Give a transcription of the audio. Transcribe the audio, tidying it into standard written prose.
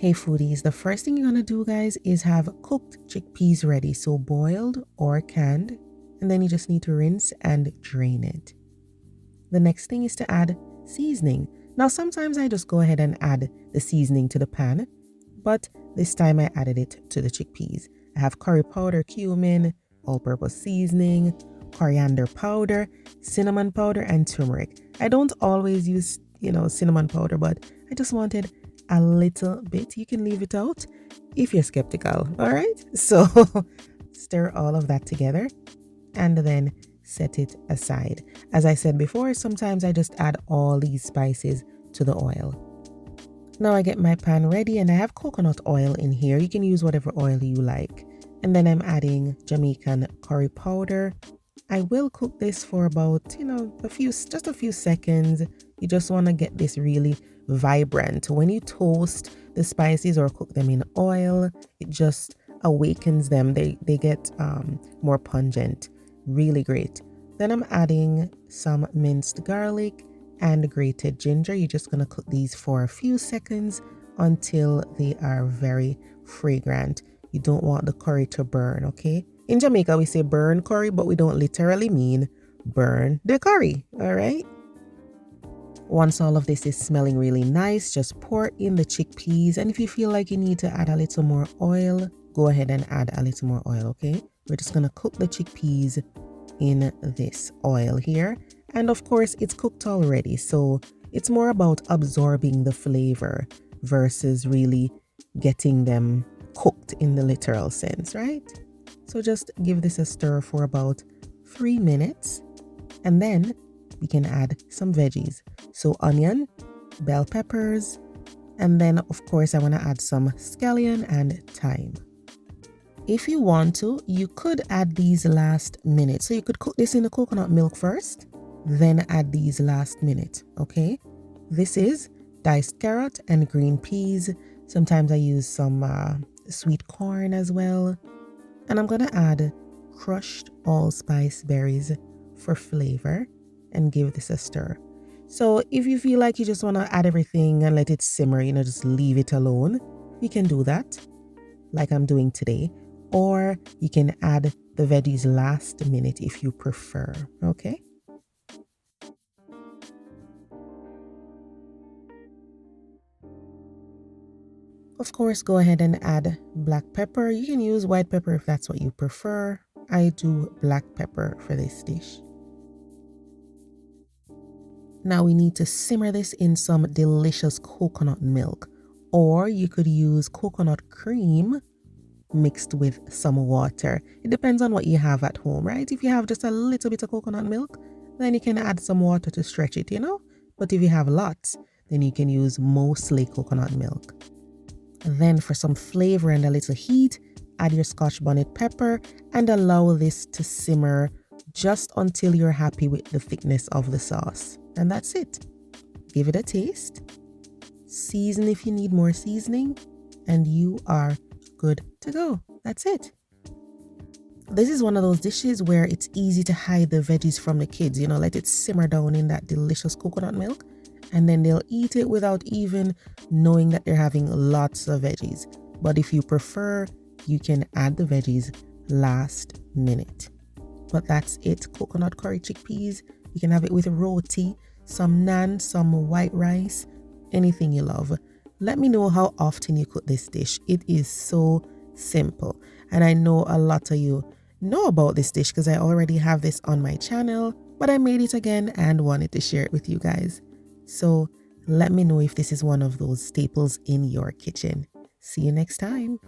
Hey foodies, the first thing you're gonna do guys is have cooked chickpeas ready, so boiled or canned, and then you just need to rinse and drain it. The next thing is to add seasoning. Now sometimes I just go ahead and add the seasoning to the pan, but this time I added it to the chickpeas. I have curry powder, cumin, all-purpose seasoning, coriander powder, cinnamon powder, and turmeric. I don't always use, cinnamon powder, but I just wanted a little bit. You can leave it out if you're skeptical, all right? So stir all of that together and then set it aside. As I said before, sometimes I just add all these spices to the oil. Now I get my pan ready and I have coconut oil in here. You can use whatever oil you like. And then I'm adding Jamaican curry powder. I will cook this for about, just a few seconds. You just want to get this really vibrant. When you toast the spices or cook them in oil, it just awakens them. They get more pungent. Really great. Then I'm adding some minced garlic and grated ginger. You're just going to cook these for a few seconds until they are very fragrant. You don't want the curry to burn, okay? In Jamaica, we say burn curry, but we don't literally mean burn the curry, all right? Once all of this is smelling really nice, just pour in the chickpeas. And if you feel like you need to add a little more oil, go ahead and add a little more oil, okay? We're just going to cook the chickpeas in this oil here. And of course, it's cooked already, so it's more about absorbing the flavor versus really getting them cooked in the literal sense, right? So just give this a stir for about 3 minutes, and then we can add some veggies. So onion, bell peppers, and then of course I want to add some scallion and thyme. If you want to, you could add these last minute. So you could cook this in the coconut milk first, then add these last minute, okay? This is diced carrot and green peas. Sometimes I use some sweet corn as well. And I'm gonna add crushed allspice berries for flavor and give this a stir. So if you feel like you just wanna add everything and let it simmer, just leave it alone, you can do that like I'm doing today. Or you can add the veggies last minute if you prefer, okay? Of course, go ahead and add black pepper. You can use white pepper if that's what you prefer. I do black pepper for this dish. Now we need to simmer this in some delicious coconut milk, or you could use coconut cream mixed with some water. It depends on what you have at home, right? If you have just a little bit of coconut milk, then you can add some water to stretch it, But if you have lots, then you can use mostly coconut milk. Then for some flavor and a little heat, add your Scotch bonnet pepper and allow this to simmer just until you're happy with the thickness of the sauce. And that's it. Give it a taste. Season if you need more seasoning, and you are good to go. That's it. This is one of those dishes where it's easy to hide the veggies from the kids. Let it simmer down in that delicious coconut milk, and then they'll eat it without even knowing that they're having lots of veggies. But if you prefer, you can add the veggies last minute. But that's it, coconut curry chickpeas. You can have it with roti, some naan, some white rice, anything you love. Let me know how often you cook this dish. It is so simple. And I know a lot of you know about this dish because I already have this on my channel, but I made it again and wanted to share it with you guys. So let me know if this is one of those staples in your kitchen. See you next time.